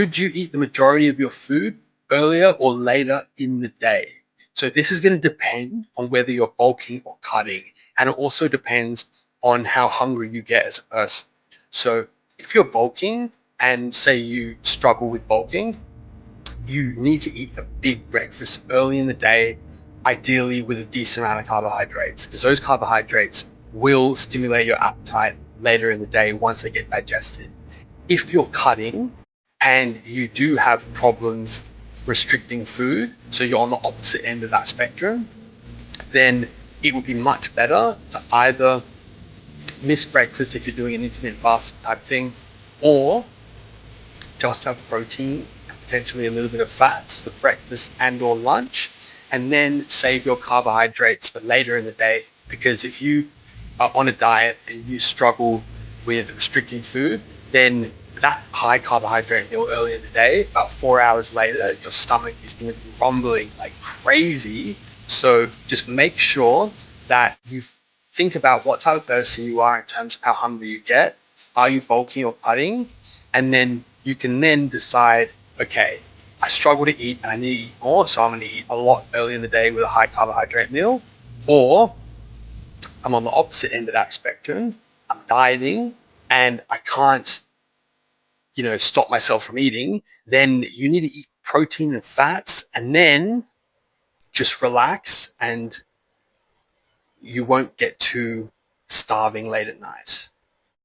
should you eat the majority of your food earlier or later in the day? So this is going to depend on whether you're bulking or cutting, and it also depends on how hungry you get as a person. So if you're bulking and say you struggle with bulking, you need to eat a big breakfast early in the day, ideally with a decent amount of carbohydrates, because those carbohydrates will stimulate your appetite later in the day once they get digested. If you're cutting and you do have problems restricting food, so you're on the opposite end of that spectrum, then it would be much better to either miss breakfast if you're doing an intermittent fasting type thing, or just have protein and potentially a little bit of fats for breakfast and or lunch, and then save your carbohydrates for later in the day. Because if you are on a diet and you struggle with restricting food, then that high carbohydrate meal early in the day, about 4 hours later, your stomach is going to be rumbling like crazy. So just make sure that you think about what type of person you are in terms of how hungry you get. Are you bulking or cutting? And then you can then decide, okay, I struggle to eat and I need to eat more, so I'm going to eat a lot early in the day with a high carbohydrate meal. Or I'm on the opposite end of that spectrum. I'm dieting and I can't, stop myself from eating. Then you need to eat protein and fats and then just relax, and you won't get too starving late at night.